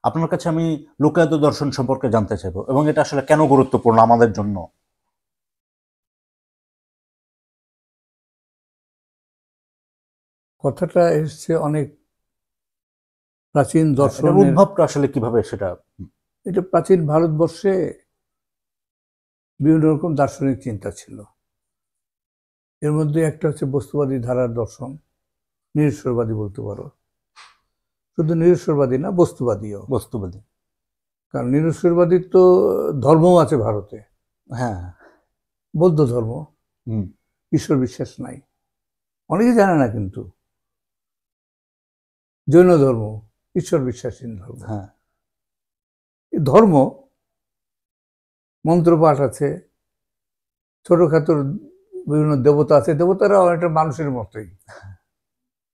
আপনার কাছে আমি লোকায়ত দর্শন সম্পর্কে জানতে চাইবো এবং এটা আসলে কেন গুরুত্বপূর্ণ আমাদের জন্য। কথাটা এসছে অনেক প্রাচীন এটার দর্শনের। উদ্ভবটা আসলে কিভাবে সেটা। এটা প্রাচীন ভারতবর্ষে বিভিন্ন রকম দার্শনিক চিন্তা ছিল। এর মধ্যে একটা হচ্ছে বস্তুবাদী ধারার দর্শন, নিরীশ্বরবাদী বলতে পারো। শুধু নিরীশ্বরবাদী না, বস্তুবাদীও। বস্তুবাদী। কারণ নিরীশ্বরবাদীর তো ধর্মও আছে ভারতে। হ্যাঁ। বৌদ্ধ ধর্ম, হুম। ঈশ্বর বিশ্বাস নাই, অনেকে জানে না। কিন্তু জৈন ধর্ম ঈশ্বর বিশ্বাসহীন ধর্ম। হ্যাঁ। এই ধর্ম মন্ত্রপাঠ আছে, ছোটখাটো বিভিন্ন দেবতা আছে, দেবতারা অনেকটা মানুষের মতোই।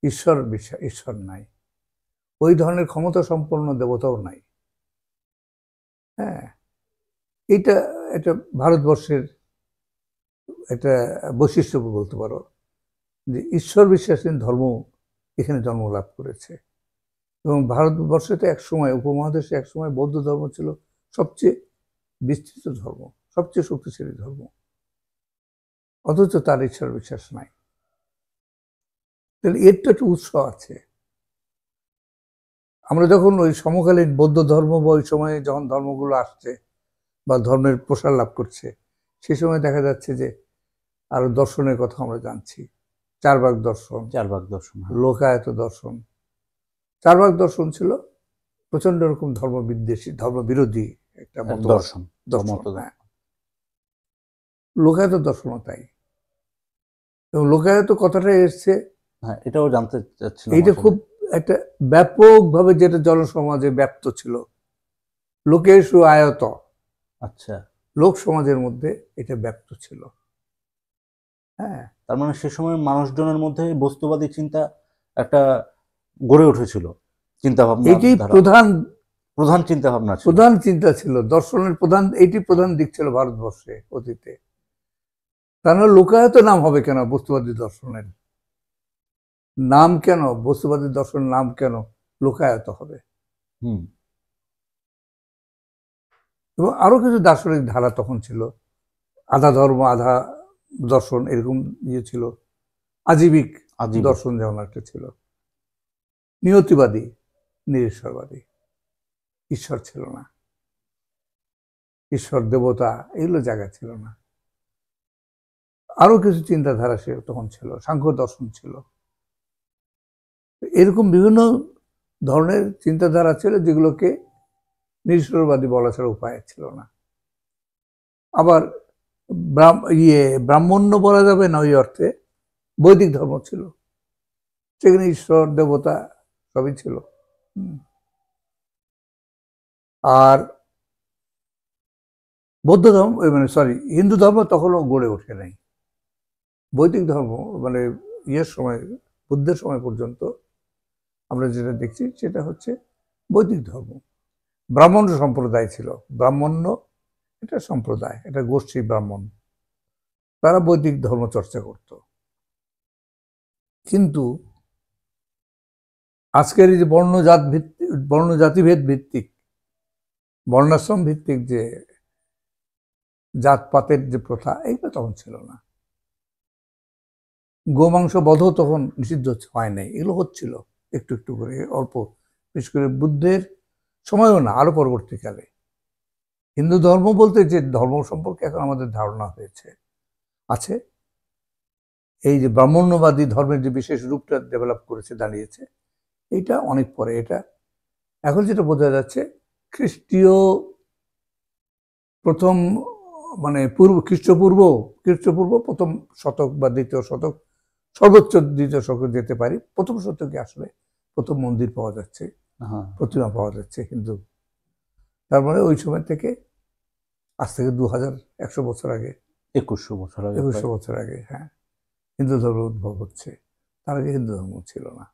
ঈশ্বর বিশ্বাস, ঈশ্বর নাই, ওই ধরনের ক্ষমতা সম্পন্ন দেবতাও নাই। হ্যাঁ, এটা এটা ভারতবর্ষের একটা বৈশিষ্ট্য বলতে পারো, যে ঈশ্বর বিশ্বাসীন ধর্ম এখানে জন্ম লাভ করেছে। এবং ভারতবর্ষে তো একসময়, উপমহাদেশে একসময় বৌদ্ধ ধর্ম ছিল সবচেয়ে বিস্তৃত ধর্ম, সবচেয়ে শক্তিশালী ধর্ম, অথচ তার ঈশ্বর বিশ্বাস নাই। তাহলে এর তো একটা উৎস আছে। আমরা যখন ওই সমকালীন বৌদ্ধ ধর্ম বা ওই সময়ে যখন ধর্মগুলো আসছে বা ধর্মের প্রসার লাভ করছে, সে সময় দেখা যাচ্ছে যে আরো দর্শনের কথা আমরা জানছি। চারবাক দর্শন, চারবাক দর্শন। লোকায়ত দর্শন। চারবাক দর্শন ছিল প্রচন্ড রকম ধর্মবিদ্বেষী, ধর্মবিরোধী একটা মতবাদ দর্শন। দর্শন। হ্যাঁ, লোকায়ত দর্শনও তাই। এবং লোকায়ত কথাটা এসছে, হ্যাঁ, এটাও জানতে চাচ্ছিলাম এইটা আসলে। খুব একটা ব্যাপকভাবে যেটা জনসমাজে ব্যাপ্ত ছিল। লোকেষু আয়ত, আচ্ছা। লোক সমাজের মধ্যে এটা ব্যাপ্ত ছিল। হ্যাঁ, তার মানে সে সময় মানুষজনের মধ্যে বস্তুবাদী চিন্তা একটা গড়ে উঠেছিল, চিন্তা ভাবনা এইটাই ধারা, প্রধান প্রধান চিন্তা ভাবনা ছিল। প্রধান চিন্তা ছিল, দর্শনের প্রধান, এইটি প্রধান দিক ছিল ভারতবর্ষে অতীতে। তাহলে লোকায়ত নাম হবে কেন বস্তুবাদী দর্শনের? নাম কেন বস্তুবাদী দর্শনের নাম কেন লোকায়ত হবে? হুম। এবং আরো কিছু দার্শনিক ধারা তখন ছিল, আধা ধর্ম আধা দর্শন, এরকম ইয়ে ছিল। আজীবিক আজীবী। দর্শন যেমন একটা ছিল, নিয়তিবাদী, নিরীশ্বরবাদী। ঈশ্বর ছিল না, ঈশ্বর দেবতা এগুলো জায়গা ছিল না। আরো কিছু চিন্তাধারা সে তখন ছিল, সাংখ্য দর্শন ছিল। এরকম বিভিন্ন ধরনের চিন্তাধারা ছিল যেগুলোকে নিরীশ্বরবাদী বলা ছাড়া উপায় ছিল না। আবার ব্রাহ্মণ্য বলা যাবে না ওই অর্থে, বৈদিক ধর্ম ছিল, সেখানে ঈশ্বর দেবতা সবই ছিল। আর বৌদ্ধ ধর্ম, মানে সরি, হিন্দু ধর্ম তখনও গড়ে ওঠে নাই। বৈদিক ধর্ম মানে ইয়ের সময়, বুদ্ধের সময় পর্যন্ত আমরা যেটা দেখছি সেটা হচ্ছে বৈদিক ধর্ম। ব্রাহ্মণ সম্প্রদায় ছিল, ব্রাহ্মণ্য এটা সম্প্রদায়, এটা গোষ্ঠী ব্রাহ্মণ, তারা বৈদিক ধর্ম চর্চা করত। কিন্তু আজকের এই যে বর্ণজাতিভেদ ভিত্তিক, বর্ণাশ্রম ভিত্তিক যে জাতপাতের যে প্রথা, এইটা তখন ছিল না। গোমাংস বধ তখন নিষিদ্ধ হয় নাই, এগুলো হচ্ছিল একটু একটু করে, অল্প, বিশেষ করে বুদ্ধের সময়ও না, আরো পরবর্তীকালে। হিন্দু ধর্ম বলতে যে ধর্ম সম্পর্কে এখন আমাদের ধারণা হয়েছে আছে, এই যে ব্রাহ্মণ্যবাদী ধর্মের যে বিশেষ রূপটা ডেভেলপ করেছে, দাঁড়িয়েছে, এটা অনেক পরে। এটা এখন যেটা বোঝা যাচ্ছে, খ্রিস্টীয় প্রথম, মানে খ্রিস্টপূর্ব প্রথম শতক বা দ্বিতীয় শতক, সর্বোচ্চ দ্বিতীয় শতক যেতে পারি, প্রথম শতকে আসলে প্রথম মন্দির পাওয়া যাচ্ছে, প্রতিমা পাওয়া যাচ্ছে হিন্দু। তার মানে ওই সময় থেকে আজ থেকে 2100 বছর আগে, 2100 বছর আগে, 2100 বছর আগে, হ্যাঁ, হিন্দু ধর্ম উদ্ভব হচ্ছে। তার আগে হিন্দু ধর্ম ছিল না।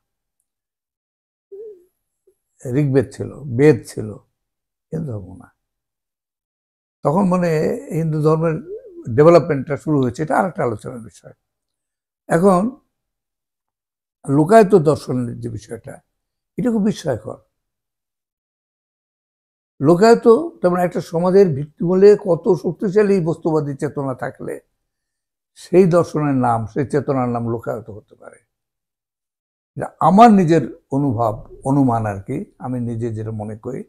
ঋগ্বেদ ছিল, বেদ ছিল, হিন্দু ধর্ম না। তখন মানে হিন্দু ধর্মের ডেভেলপমেন্টটা শুরু হয়েছে, এটা আরেকটা আলোচনার বিষয়। এখন লোকায়ত দর্শনের যে বিষয়টা, এটা খুব বিস্ময়কর। লোকায়ত তেমন একটা সমাজের ভিত্তিমূলে কত শক্তিশালী বস্তুবাদী চেতনা থাকলে সেই দর্শনের নাম, সেই চেতনার নাম লোকায়ত হতে পারে। আমার নিজের অনুমান আর কি, আমি নিজে যেটা মনে করি,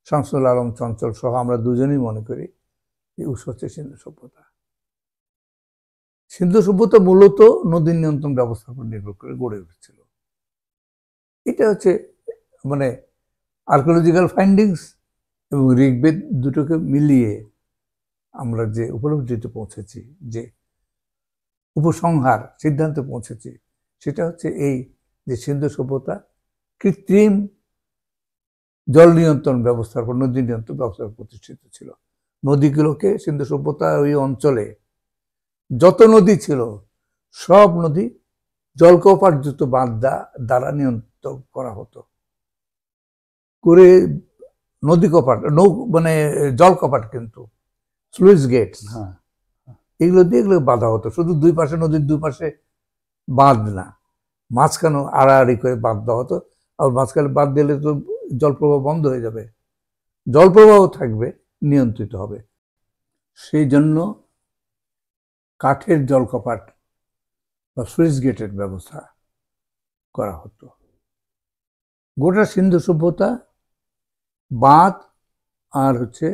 শামসুল আলম চঞ্চল সহ আমরা দুজনেই মনে করি যে উৎস হচ্ছে সিন্ধু সভ্যতা। সিন্ধু সভ্যতা মূলত নদী নিয়ন্ত্রণ ব্যবস্থার উপর নির্ভর করে গড়ে উঠেছিল। এটা হচ্ছে মানে আর্কিওলজিক্যাল ফাইন্ডিংস এবং ঋগ্বেদ দুটোকে মিলিয়ে আমরা যে উপলব্ধিতে পৌঁছেছি, যে উপসংহার সিদ্ধান্তে পৌঁছেছি, সেটা হচ্ছে এই যে সিন্ধু সভ্যতা কৃত্রিম জল নিয়ন্ত্রণ ব্যবস্থার উপর, নদী নিয়ন্ত্রণ ব্যবস্থার প্রতিষ্ঠিত ছিল। নদীগুলোকে সিন্ধু সভ্যতা ওই অঞ্চলে যত নদী ছিল সব নদী জলকপাটযুক্ত বাঁধ দ্বারা নিয়ন্ত্রণ করা হতো করে। নদী কপাট মানে জল কপাট কিন্তু স্লুইস গেট, এগুলো দিয়ে এগুলো বাঁধা হতো। শুধু দুই পাশে, নদীর দুই পাশে বাঁধ না, মাঝখানে আড়াআড়ি করে বাঁধ দেওয়া হতো। আর মাঝখানে বাঁধ দিলে তো জলপ্রবাহ বন্ধ হয়ে যাবে, জলপ্রবাহ থাকবে, নিয়ন্ত্রিত হবে। সেই জন্য কাঠের জলকপাট বা সুইচ গেটের ব্যবস্থা করা হতো। গোটা সিন্ধু সভ্যতা বাঁধ আর হচ্ছে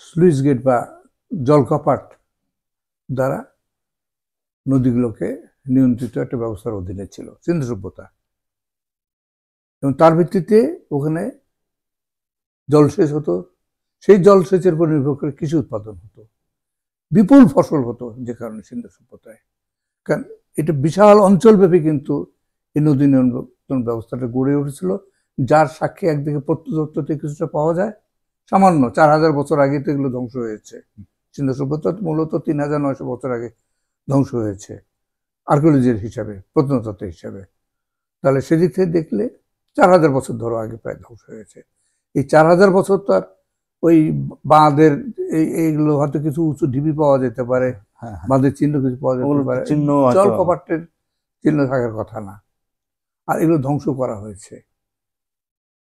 স্লুইস গেট বা জলকপাট দ্বারা নদীগুলোকে নিয়ন্ত্রিত একটা ব্যবস্থার অধীনে ছিল সিন্ধু সভ্যতা। এবং তার ভিত্তিতে ওখানে জলসেচ হতো, সেই জলসেচের উপর নির্ভর করে কৃষি উৎপাদন হতো, বিপুল ফসল হতো। যে কারণে সিন্ধু সভ্যতায়, কারণ এটা বিশাল অঞ্চলব্যাপী কিন্তু এই নদী নিয়ন্ত্রণ ব্যবস্থাটা গড়ে উঠেছিল, যার সাক্ষী একদিকে প্রত্নতত্ত্বতে কিছুটা পাওয়া যায়। সামান্য 4000 বছর আগে তো এগুলো ধ্বংস হয়েছে। সিন্ধু সভ্যতা মূলত 3900 বছর আগে ধ্বংস হয়েছে আর্কিওলজির হিসাবে, প্রত্নতত্ত্বের হিসাবে। তাহলে সেদিক থেকে দেখলে 4000 বছর ধরো আগে প্রায় ধ্বংস হয়েছে। এই 4000 বছর তো আর ওই বাঁধের এইগুলো হয়তো কিছু উঁচু ঢিবি পাওয়া যেতে পারে, বাঁধের চিহ্ন কিছু পাওয়া যেতে পারে, জল কপাটের চিহ্ন থাকার কথা না। আর এগুলো ধ্বংস করা হয়েছে।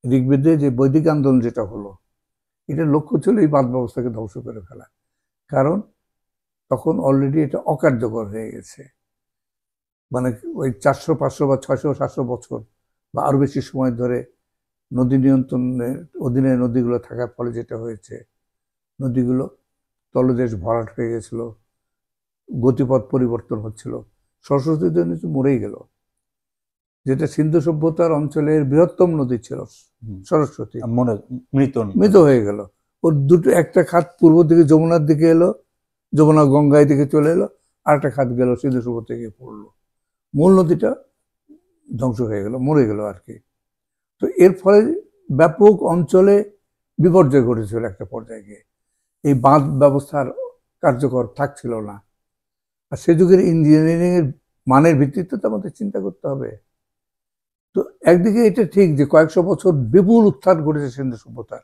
ঋগ্বেদে যে বৈদিক আন্দোলন যেটা হলো, এটার লক্ষ্য ছিল এই বাঁধ ব্যবস্থাকে ধ্বংস করে ফেলা। কারণ তখন অলরেডি এটা অকার্যকর হয়ে গেছে। মানে ওই 400, 500 বা 600, 700 বছর বা আরো বেশি সময় ধরে নদী নিয়ন্ত্রণের অধীনে নদীগুলো থাকার ফলে যেটা হয়েছে, নদীগুলো তলদেশ ভরাট হয়ে গেছিল, গতিপথ পরিবর্তন হচ্ছিল, সরস্বতী নদী মরেই গেল। যেটা সিন্ধু সভ্যতার অঞ্চলের বৃহত্তম নদী ছিল সরস্বতী, মৃত হয়ে গেল। ওর দুটো, একটা খাত পূর্ব দিকে যমুনার দিকে এলো, যমুনা গঙ্গায় দিকে চলে এলো, আর একটা খাত গেল সিন্ধু সভ্যতা গিয়ে পড়লো। মূল নদীটা ধ্বংস হয়ে গেল, মরে গেল আর কি। তো এর ফলে ব্যাপক অঞ্চলে বিপর্যয় ঘটেছিল একটা পর্যায়ে গিয়ে। এই বাঁধ ব্যবস্থার কার্যকর থাকছিল না। আর সে যুগের ইঞ্জিনিয়ারিং এর মানের ভিত্তিতে তো আমাদের চিন্তা করতে হবে। তো একদিকে এটা ঠিক যে কয়েকশো বছর বিপুল উত্থান ঘটেছে সিন্ধু সভ্যতার,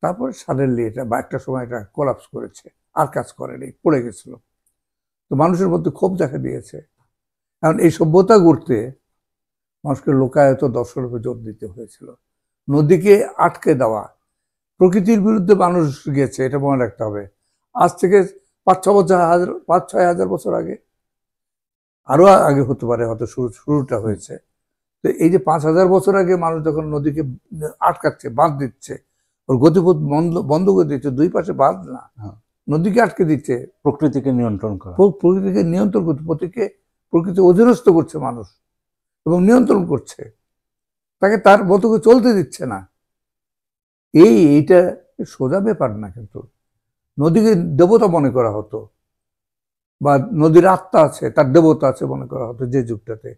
তারপরে সাডেনলি এটা বা একটা সময় এটা কোলাপস করেছে, আর কাজ করেনি, পড়ে গেছিল। তো মানুষের মধ্যে ক্ষোভ দেখা দিয়েছে। কারণ এই সভ্যতা গড়তে মানুষকে লোকায়ত দর্শনের উপর জোর দিতে হয়েছিল। নদীকে আটকে দেওয়া, প্রকৃতির বিরুদ্ধে মানুষ গেছে, এটা মনে রাখতে হবে। আজ থেকে 5-6 হাজার বছর আগে, আরো আগে হতে পারে, হয়তো শুরুটা হয়েছে। তো এই যে 5000 বছর আগে মানুষ যখন নদীকে আটকাচ্ছে, বাঁধ দিচ্ছে, ওর গতিপথ বন্ধ করে দিচ্ছে, দুই পাশে বাঁধ না, নদীকে আটকে দিচ্ছে, প্রকৃতিকে নিয়ন্ত্রণ করা, প্রকৃতিকে নিয়ন্ত্রণ করছে, প্রকৃতি অধীনস্থ করছে মানুষ এবং নিয়ন্ত্রণ করছে, তাকে তার মতো করে চলতে দিচ্ছে না। এইটা সোজা ব্যাপার না। কিন্তু নদীকে দেবতা মনে করা হতো, বা নদীর আত্মা আছে, তার দেবতা আছে মনে করা হতো যে যুগটাতে।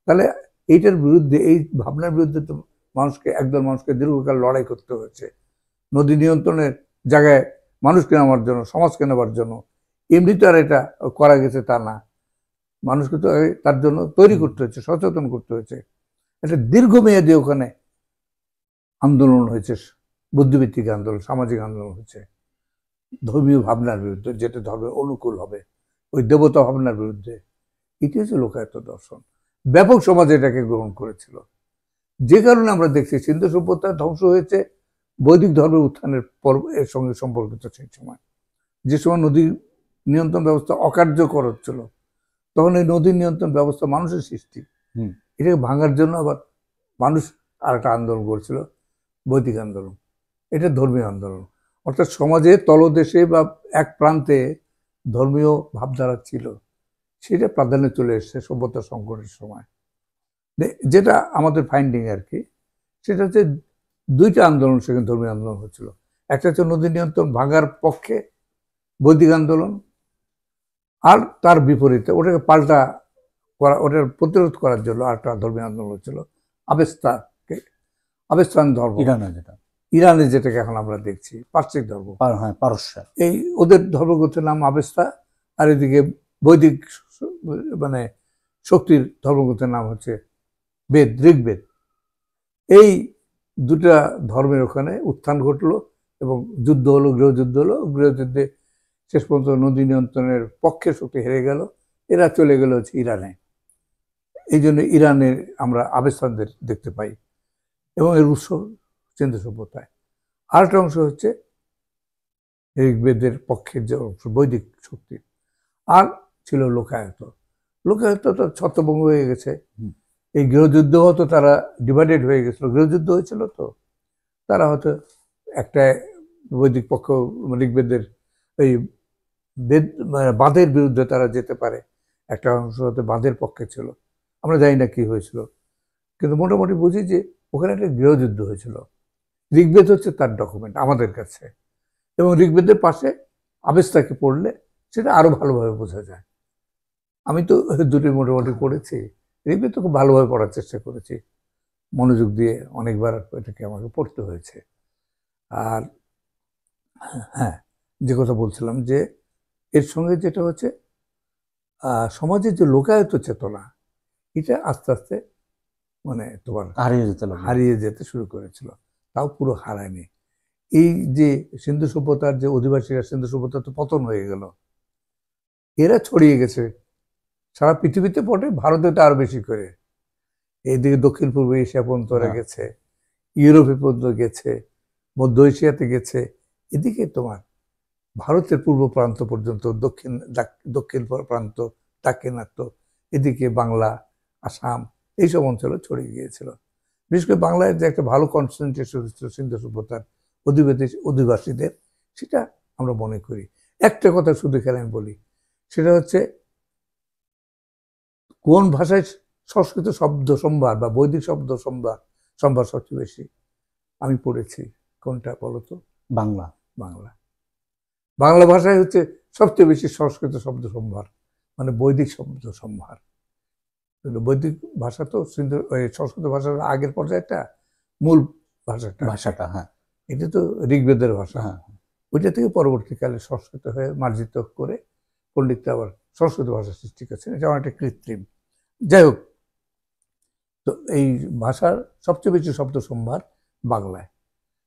তাহলে এইটার বিরুদ্ধে, এই ভাবনার বিরুদ্ধে তো একদল মানুষকে দীর্ঘকাল লড়াই করতে হয়েছে। নদী নিয়ন্ত্রণের জায়গায় মানুষকে নেওয়ার জন্য, সমাজকে নেওয়ার জন্য। এমনিতে আর এটা করা গেছে তা না, মানুষকে তো তার জন্য তৈরি করতে হয়েছে, সচেতন করতে হয়েছে। একটা দীর্ঘমেয়াদী ওখানে আন্দোলন হয়েছে, বুদ্ধিভিত্তিক আন্দোলন, সামাজিক আন্দোলন হয়েছে ধর্মীয় ভাবনার বিরুদ্ধে, যেটা ধর্মের অনুকূল হবে, ওই দেবতা ভাবনার বিরুদ্ধে। এটি হচ্ছে লোকায়ত দর্শন। ব্যাপক সমাজ এটাকে গ্রহণ করেছিল, যে কারণে আমরা দেখছি সিন্ধু সভ্যতা ধ্বংস হয়েছে বৈদিক ধর্মের উত্থানের এর সঙ্গে সম্পর্কিত। সেই সময় যে সময় নদী নিয়ন্ত্রণ ব্যবস্থা অকার্যকর হচ্ছিল, তখন এই নদী নিয়ন্ত্রণ ব্যবস্থা মানুষের সৃষ্টি, এটাকে ভাঙার জন্য আবার মানুষ আর একটা আন্দোলন করছিল, বৈদিক আন্দোলন। এটা ধর্মীয় আন্দোলন, অর্থাৎ সমাজে তলদেশে বা এক প্রান্তে ধর্মীয় ভাবধারা ছিল, সেটা প্রাধান্য চলে এসছে সভ্যতা সংকটের সময়। যেটা আমাদের ফাইন্ডিং আর কি, সেটা হচ্ছে দুইটা আন্দোলন সেখানে ধর্মীয় আন্দোলন হচ্ছিল। একটা হচ্ছে নদী নিয়ন্ত্রণ ভাঙার পক্ষে বৈদিক আন্দোলন, আর তার বিপরীতে ওটাকে পাল্টা করা, ওটার প্রতিরোধ করার জন্য আরেকটা ধর্মীয় আন্দোলন হচ্ছিল আবেস্তান ধর্ম, ইরানে যেটাকে এখন আমরা দেখছি পারসিক ধর্ম, পারস্য। এই ওদের ধর্মগ্রন্থের নাম আবেস্তা, আর এদিকে বৈদিক মানে শক্তির ধর্মগ্রন্থের নাম হচ্ছে বেদ, ঋগ্বেদ। এই দুটা ধর্মের ওখানে উত্থান ঘটলো এবং যুদ্ধ হলো, গৃহযুদ্ধ হলো। গৃহযুদ্ধে শেষ পর্যন্ত নদী নিয়ন্ত্রণের পক্ষের শক্তি হেরে গেল, এরা চলে গেল হচ্ছে ইরানে। এই জন্য ইরানের আমরা আবেস্তানদের দেখতে পাই, এবং এর উৎস সিন্ধু সভ্যতায়। আরেকটা অংশ হচ্ছে ঋগ্বেদের পক্ষের যে অংশ বৈদিক শক্তি। আর ছিল লোকায়ত। লোকায়ত তো ছত্রভঙ্গ হয়ে গেছে, এই গৃহযুদ্ধ হতো, তারা ডিভাইডেড হয়ে গেছিল, গৃহযুদ্ধ হয়েছিল, তো তারা হয়তো একটা বৈদিক পক্ষ ঋগ্বেদের এই বেদ বাঁধের বিরুদ্ধে তারা যেতে পারে, একটা অংশ হয়তো বাঁধের পক্ষে ছিল, আমরা জানি না কি হয়েছিল, কিন্তু মোটামুটি বুঝি যে ওখানে একটা গৃহযুদ্ধ হয়েছিল। ঋগ্বেদ হচ্ছে তার ডকুমেন্ট আমাদের কাছে, এবং ঋগ্বেদের পাশে আবেস্তাকে পড়লে সেটা আরো ভালোভাবে বোঝা যায়। আমি তো দুটি মোটামুটি পড়েছি, ঋগ্বেদ তো খুব ভালোভাবে পড়ার চেষ্টা করেছি, মনোযোগ দিয়ে অনেকবার এটাকে আমাকে পড়তে হয়েছে। আর হ্যাঁ, যে কথা বলছিলাম যে এর সঙ্গে যেটা হচ্ছে সমাজের যে লোকায়ত চেতনা, এটা আস্তে আস্তে মানে তোমার হারিয়ে যেতে শুরু করেছিল, তাও পুরো হারায়নি। এই যে সিন্ধু সভ্যতার যে অধিবাসীরা, সিন্ধু সভ্যতা তো পতন হয়ে গেল, এরা ছড়িয়ে গেছে সারা পৃথিবীতে, পড়ে ভারতে তো আরো বেশি করে, এইদিকে দক্ষিণ পূর্ব এশিয়া পর্যন্ত ওরা গেছে, ইউরোপে পর্যন্ত গেছে, মধ্য এশিয়াতে গেছে, এদিকে তোমার ভারতের পূর্ব প্রান্ত পর্যন্ত, দক্ষিণ প্রান্ত, দাক্ষিণাত্য, এদিকে বাংলা, আসাম, এইসব অঞ্চলে ছড়িয়ে গিয়েছিল। বিশেষ করে বাংলায় যে একটা ভালো কনসেন্ট্রেশন ছিল সিন্ধু সভ্যতার অধিবাসীদের, সেটা আমরা মনে করি। একটা কথা শুধু এখানে আমি বলি, সেটা হচ্ছে কোন ভাষায় সংস্কৃত শব্দ সম্ভার বা বৈদিক শব্দ সম্ভার সবচেয়ে বেশি আমি পড়েছি, কোনটা বলতো? বাংলা। বাংলা ভাষায় হচ্ছে সবচেয়ে বেশি সংস্কৃত শব্দ সম্ভার, মানে বৈদিক শব্দ সম্ভার। বৈদিক ভাষা তো সংস্কৃত ভাষার আগের পর্যায়েটা, মূল ভাষাটা হ্যাঁ, এটা তো ঋগ্বেদের ভাষা, ওইটা থেকে পরবর্তীকালে সংস্কৃত হয়ে মার্জিত করে পণ্ডিতরা আবার সংস্কৃত ভাষা সৃষ্টি করছেন, এটা অনেকটা কৃত্রিম। যাই হোক, তো এই ভাষার সবচেয়ে বেশি শব্দ সম্ভার বাংলায়।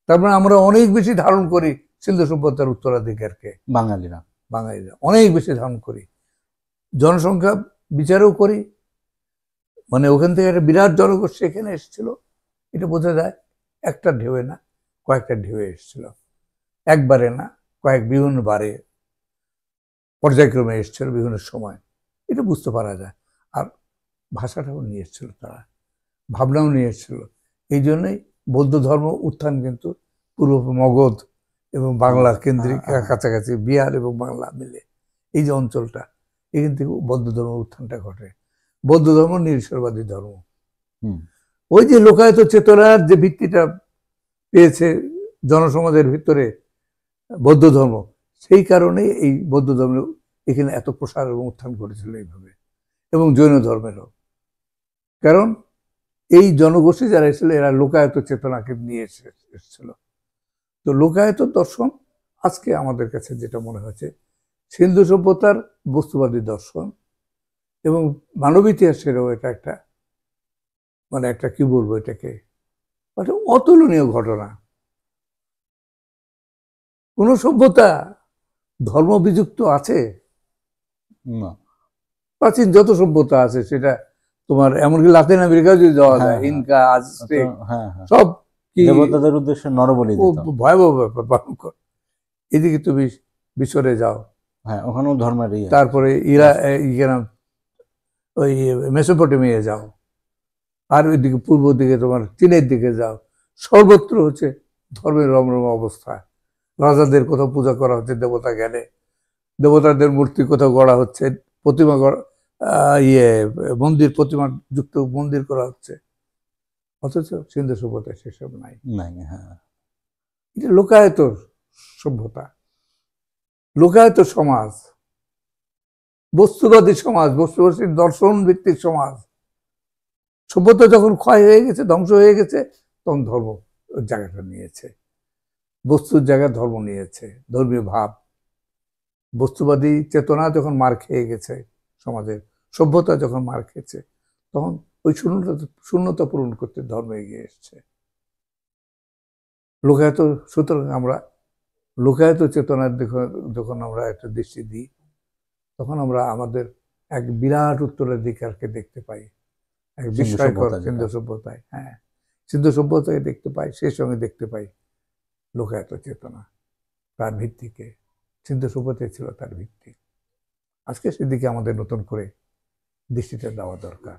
তার মানে আমরা অনেক বেশি ধারণ করি সিন্ধু সভ্যতার উত্তরাধিকারকে, বাঙালিরা অনেক বেশি ধারণ করি, জনসংখ্যা বিচারও করি, মানে ওখান থেকে একটা বিরাট জনগোষ্ঠী এখানে এসেছিল, এটা বোঝা যায় একটা ঢেউয়ে না, কয়েকটা ঢেউয়ে এসেছিল, একবারে না, বিভিন্ন বারে পর্যায়ক্রমে এসেছিল বিভিন্ন সময়, এটা বুঝতে পারা যায়। আর ভাষাটাও নিয়ে এসেছিল তারা, ভাবনাও নিয়ে এসেছিল। এই জন্যই বৌদ্ধ ধর্ম উত্থান কিন্তু পূর্ব মগধ এবং বাংলা কেন্দ্রিক, কাছাকাছি বিহার এবং বাংলা মিলে এই যে অঞ্চলটা, এখান থেকে বৌদ্ধ ধর্মের উত্থানটা ঘটে। বৌদ্ধ ধর্ম নিরীশ্বরবাদী ধর্ম, ওই যে লোকায়ত চেতনার যে ভিত্তিটা পেয়েছে জনসমাজের ভিতরে বৌদ্ধ ধর্ম, সেই কারণে এই বৌদ্ধ ধর্ম এখানে এত প্রসার এবং উত্থান ঘটেছিল এইভাবে, এবং জৈন ধর্মেরও। কারণ এই জনগোষ্ঠী যারা এসেছিল, এরা লোকায়ত চেতনাকে নিয়ে এসেছিল। তো লোকায়ত দর্শন আজকে আমাদের কাছে যেটা মনে হচ্ছে, সিন্ধু সভ্যতার বস্তুবাদী দর্শন এবং মানব ইতিহাসেরও এটা একটা মানে একটা কি বলবো এটাকে, একটা অতুলনীয় ঘটনা। কোন সভ্যতা ধর্ম বিযুক্ত আছে না। প্রাচীন যত সভ্যতা আছে, সেটা তোমার এমনকি লাতিন আমেরিকা যদি যাওয়া যায়, ইনকা, আজটেক, সব কি দেবতাদের উদ্দেশ্যে নরবলি ও দিত। ভয়াবহ ব্যাপার, ভয়ঙ্কর। এদিকে তুমি মিশরে যাও, হ্যাঁ, ওখানেও ধর্মের ইয়ে। তারপরে ওই মেসোপটেমিয়া যাও, আর ওইদিকে পূর্ব দিকে তোমার চীনের দিকে যাও, সর্বত্র হচ্ছে ধর্মের রমরমা অবস্থা। রাজাদের কোথাও পূজা করা হচ্ছে দেবতা জ্ঞানে, দেবতাদের মূর্তি কোথাও গড়া হচ্ছে, প্রতিমা গড়া, মন্দির, প্রতিমা যুক্ত মন্দির করা হচ্ছে। অথচ সিন্ধু সভ্যতায় সেসব নাই। নাই, হ্যাঁ। এটা লোকায়ত সভ্যতা, লোকায়ত সমাজ, বস্তুবাদী সমাজ, বস্তুবাদী দর্শন ভিত্তিক সমাজ। সভ্যতা যখন ক্ষয় হয়ে গেছে, ধ্বংস হয়ে গেছে, তখন ধর্ম জায়গাটা নিয়েছে, বস্তুর জায়গায় ধর্ম নিয়েছে, ধর্মীয় ভাব। বস্তুবাদী চেতনা যখন মার খেয়ে গেছে সমাজের, সভ্যতা যখন মার খেয়েছে, তখন ওই শূন্যতা পূরণ করতে ধর্ম এগিয়ে এসছে। লোকায়ত, সুতরাং আমরা লোকায়ত চেতনার যখন আমরা একটা দৃষ্টি দিই, তখন আমরা আমাদের এক বিরাট উত্তরাধিকারকে দেখতে পাই, এক বিস্ময়কর সিন্ধু সভ্যতায়। হ্যাঁ, সিন্ধু সভ্যতায় দেখতে পাই, সেই সঙ্গে দেখতে পাই লোকায়ত চেতনা, তার ভিত্তিকে। সিন্ধু সভ্যতায় ছিল তার ভিত্তি। আজকে সেদিকে আমাদের নতুন করে দৃষ্টিটা দেওয়া দরকার।